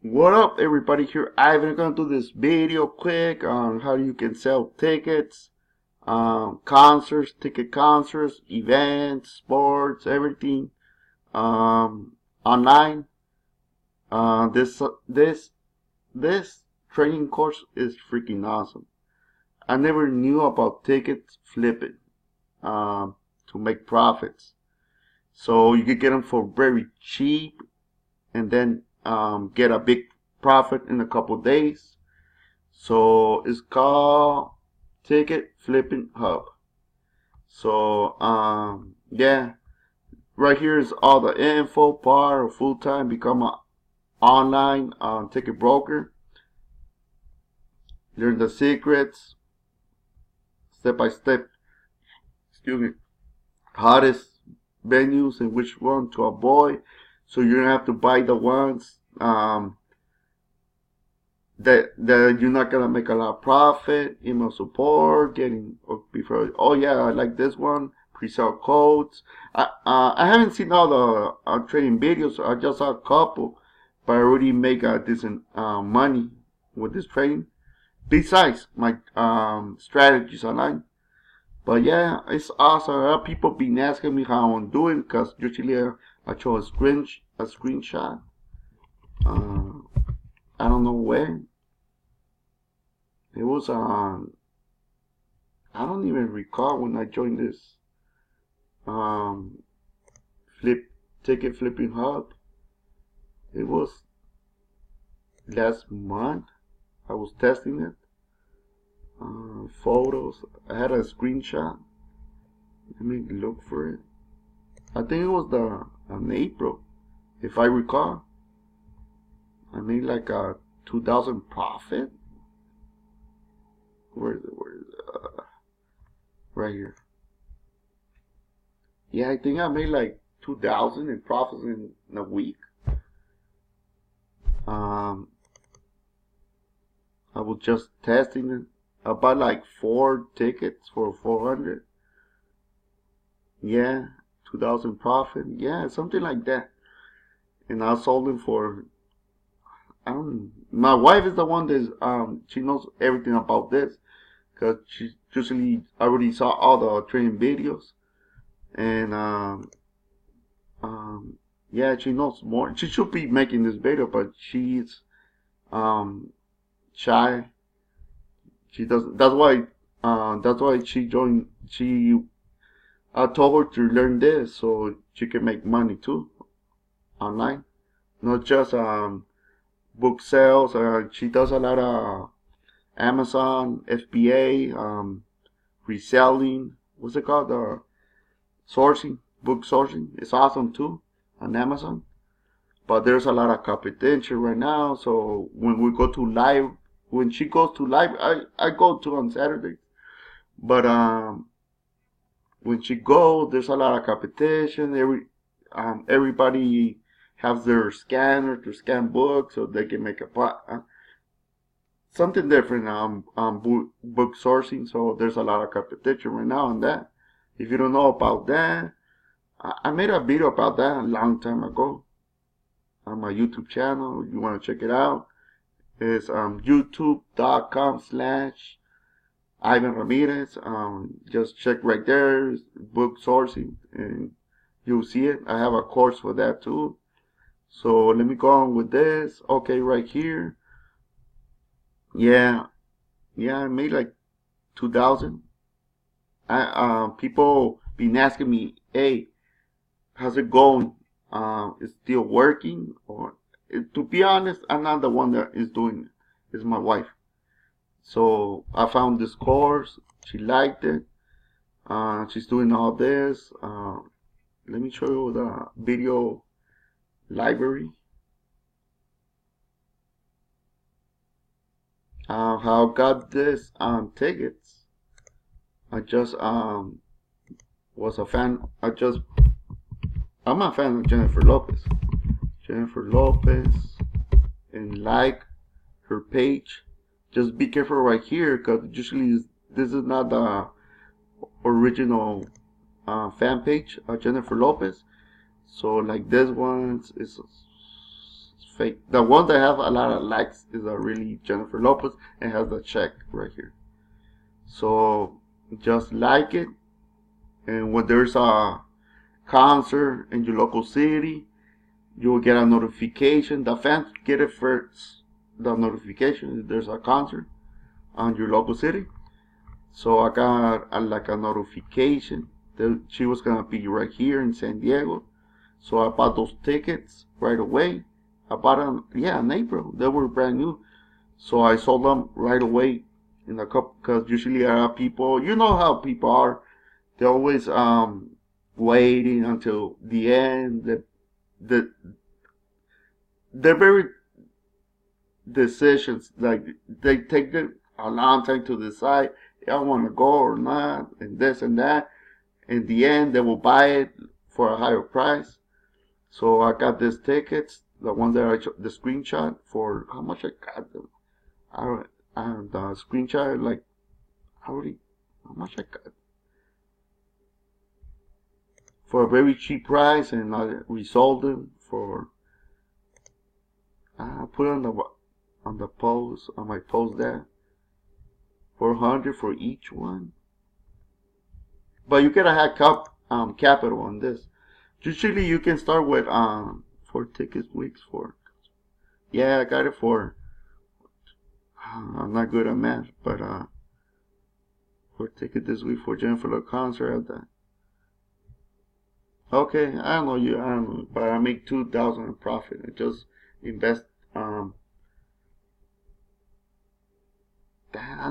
What up, everybody? Here, Ivan. Gonna do this video quick on how you can sell tickets, concerts, events, sports, everything, online. This training course is freaking awesome. I never knew about tickets flipping, to make profits. So you could get them for very cheap, and then get a big profit in a couple days. So it's called Ticket Flipping Hub. So yeah, right here is all the info part of full time become an online ticket broker. Learn the secrets, step by step. Excuse me. Hottest venues and which one to avoid. So you don't have to buy the ones that you're not gonna make a lot of profit. Email support, getting or before. Oh yeah, I like this one. Pre-sale codes. I haven't seen all the trading videos. I just saw a couple, but I already make a decent money with this trading. Besides my strategies online. But yeah, it's awesome. A lot of people been asking me how I'm doing because usually I show a screenshot. I don't know when. It was on. I don't even recall when I joined this um, flip ticket flipping hub. It was last month. I was testing it. Photos. I had a screenshot. Let me look for it. I think it was in April, if I recall. I made like a 2,000 profit. Where is it? Right here. Yeah, I think I made like 2,000 in profits in a week. I was just testing it. I bought like 4 tickets for 400. Yeah, 2,000 profit. Yeah, something like that. And I sold them for. I don't. My wife is the one that she knows everything about this because she usually already saw all the training videos, and yeah, she knows more. She should be making this video, but she's um shy. She doesn't. That's why. That's why she joined. I told her to learn this so she can make money too online, not just book sales. She does a lot of Amazon, FBA, reselling. What's it called? Sourcing, book sourcing. It's awesome too on Amazon. But there's a lot of competition right now. So when we go to live, when she goes to live, I go to on Saturdays. But when she goes, there's a lot of competition. Everybody has their scanner to scan books so they can make something different book sourcing. So there's a lot of competition right now on that. If you don't know about that, I made a video about that a long time ago on my YouTube channel. You want to check it out? It's youtube.com/Ivan Ramirez. Just check right there, book sourcing, and you'll see it. I have a course for that too. So let me go on with this. Okay, right here. Yeah, yeah, I made like 2,000. People been asking me, hey, how's it going? It's still working? Or to be honest, I'm not the one that is doing it. It's my wife. So I found this course. She liked it. She's doing all this. Let me show you the video library. How I got this tickets. I just was a fan. I'm a fan of Jennifer Lopez. Jennifer Lopez, and like her page. Just be careful right here, because usually this is not the original fan page of Jennifer Lopez. So like this one is fake. The one that have a lot of likes is a really Jennifer Lopez and has the check right here. So just like it, and when there's a concert in your local city, you will get a notification. The fans get it first. The notification if there's a concert on your local city. So I got like a notification that she was gonna be right here in San Diego. So I bought those tickets right away. I bought them, in April. They were brand new. So I sold them right away in a couple, because usually people, you know how people are. They're always waiting until the end. They're very decisions, like they take a long time to decide if I want to go or not, and this and that. In the end, they will buy it for a higher price. So I got these tickets, the one that the screenshot for how much I got them. The screenshot, like how much I got for a very cheap price, and I resold them for. I put on the post on my post there. 400 for each one. But you gotta have capital on this. Usually you can start with 4 tickets weeks for. Yeah, I got it for. I'm not good at math, but 4 tickets this week for Jennifer Lopez concert at that. Okay, I don't know, but I make 2,000 in profit. I just invest. I'm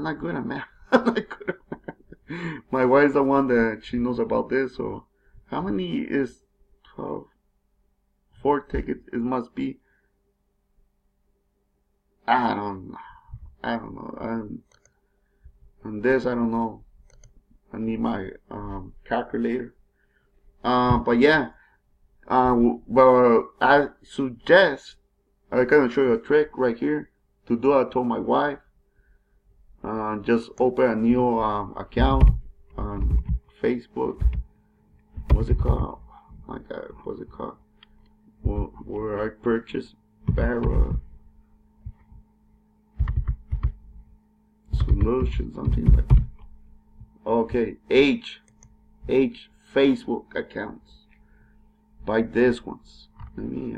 not good at math. I'm not good at math. My wife's the one that she knows about this. So, how many is 12? 4 tickets? It must be. I don't know. On this, I don't know. I need my calculator. But yeah. But I suggest I'm gonna show you a trick right here. To do, I told my wife. Just open a new account on Facebook. What's it called? Oh my God, what's it called? Where I purchased Barra Solutions, something like that. Okay, H Facebook accounts. Buy these ones. Let me.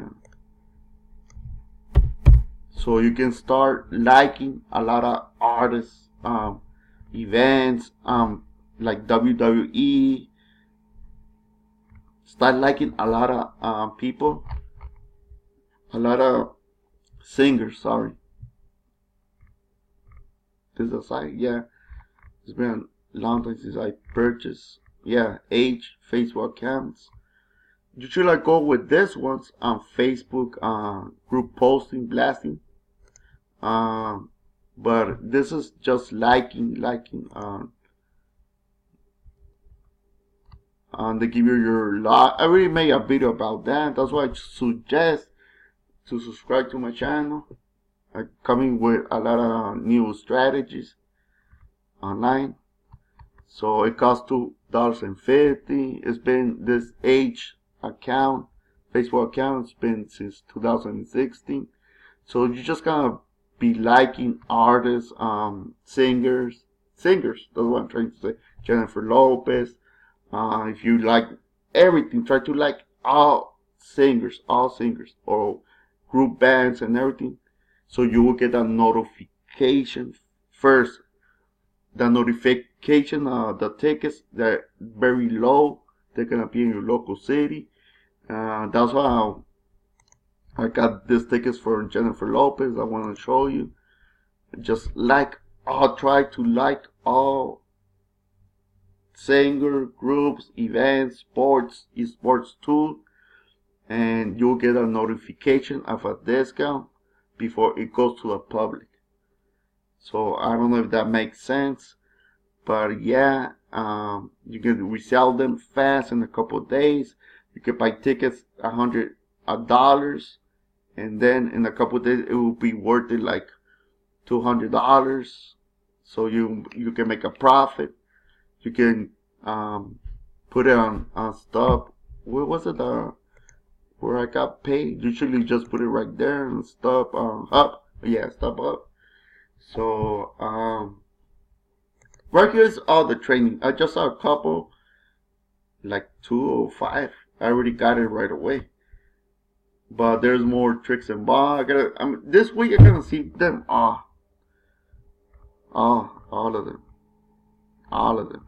So you can start liking a lot of artists, events, like WWE. Start liking a lot of people, a lot of singers. Sorry, this is a site. Yeah, it's been a long time since I purchased. Yeah, Facebook accounts. You should like go with this ones on Facebook, group posting, blasting. But this is just liking. They give you your lot. I already made a video about that. That's why I suggest to subscribe to my channel. I'm coming with a lot of new strategies online. So it costs $2.50. It's been this account, Facebook account. It's been since 2016. So you just gotta be liking artists, singers. That's what I'm trying to say. Jennifer Lopez. If you like everything, try to like all singers, or group bands and everything. So you will get a notification first. The notification, the tickets, they're very low. They're gonna be in your local city. That's why I got these tickets for Jennifer Lopez. I want to show you. Just I'll try to like all singer groups, events, sports, esports too, and you'll get a notification of a discount before it goes to the public. So I don't know if that makes sense, but yeah, you can resell them fast in a couple of days. You can buy tickets $100, and then in a couple of days it will be worth it like $200. So you can make a profit. You can put it on stuff. What was it? where I got paid. Usually just put it right there and stop up. Yeah, stop up. So right here is all the training. I just saw a couple, like 205. I already got it right away. But there's more tricks and ball. This week I'm gonna see them all of them, all of them.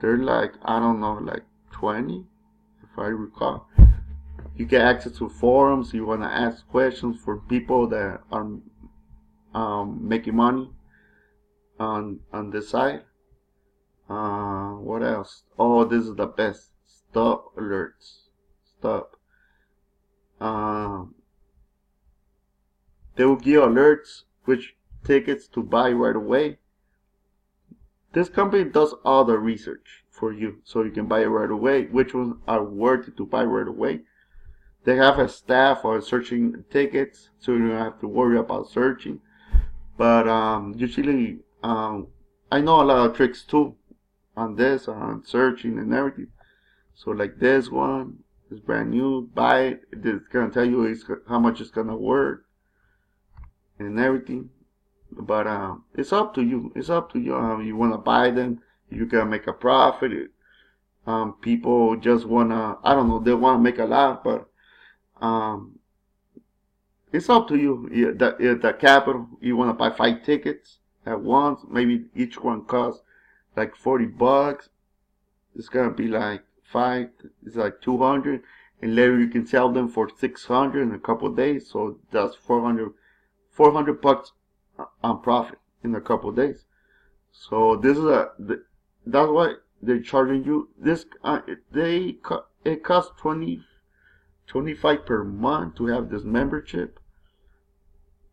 They're like, I don't know, like 20, if I recall. You get access to forums. You wanna ask questions for people that are making money on this site. What else? Oh, this is the best. Stop alerts. Stop. They will give alerts which tickets to buy right away. This company does all the research for you, so you can buy it right away. Which ones are worthy to buy right away? They have a staff for searching tickets, so you don't have to worry about searching. But usually, I know a lot of tricks too on this, on searching and everything. So like this one is brand new. Buy it. It's gonna tell you how much it's gonna worth and everything. But it's up to you. It's up to you. You wanna buy them. You can make a profit. People just wanna, I don't know, they wanna make a lot, but it's up to you. The capital, you wanna buy 5 tickets at once. Maybe each one costs like $40. It's gonna be like 5. It's like 200, and later you can sell them for 600 in a couple of days. So that's 400 bucks on profit in a couple of days. So this is that's why they're charging you this. It costs 25 per month to have this membership.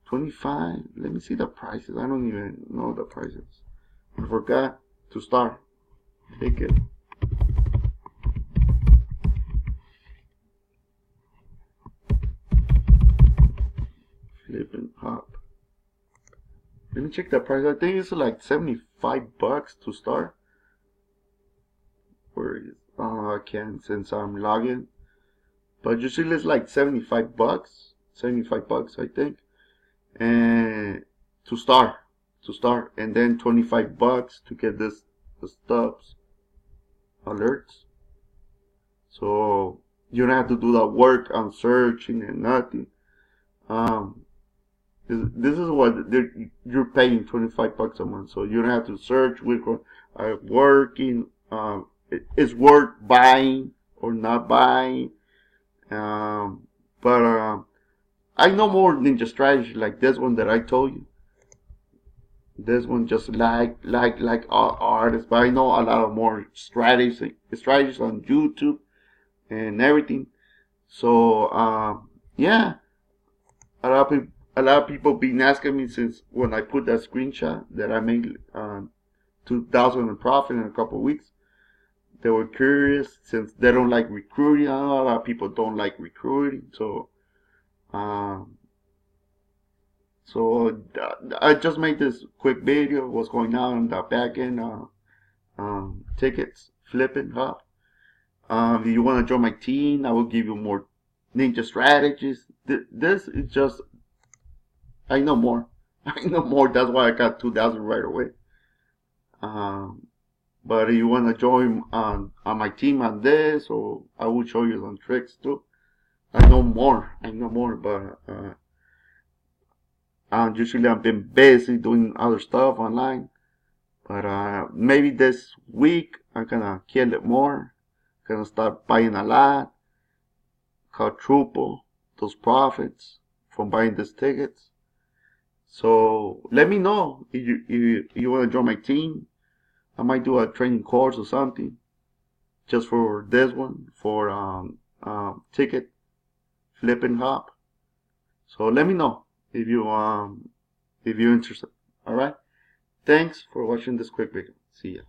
25. Let me see the prices. I don't even know the prices. I forgot to start. Take it. Flip and hop. Let me check the price. I think it's like 75 bucks to start. Where is I can't since I'm logging. But usually it's like 75 bucks. 75 bucks I think. And to start. And then 25 bucks to get the stubs alerts. So you don't have to do the work on searching and nothing. This is what you're paying 25 bucks a month, so you don't have to search which one are working. It's worth buying or not buying. But I know more ninja strategy like this one that I told you. This one just like artists, but I know a lot of more strategies on YouTube and everything. So yeah, a lot of people been asking me since when I put that screenshot that I made 2,000 in profit in a couple of weeks. They were curious since they don't like recruiting. I know a lot of people don't like recruiting, so I just made this quick video of what's going on in the back end tickets flipping up. If you want to join my team, I will give you more ninja strategies. This is just, I know more. I know more. That's why I got 2,000 right away. But if you want to join on my team on this, or I will show you some tricks too. I know more, but usually I've been busy doing other stuff online. But maybe this week I'm gonna kill it more. Gonna start buying a lot, quadruple those profits from buying these tickets. So let me know if you want to join my team. I might do a training course or something just for this one, for ticket flip and hop. So let me know if you're interested. All right. Thanks for watching this quick video. See ya.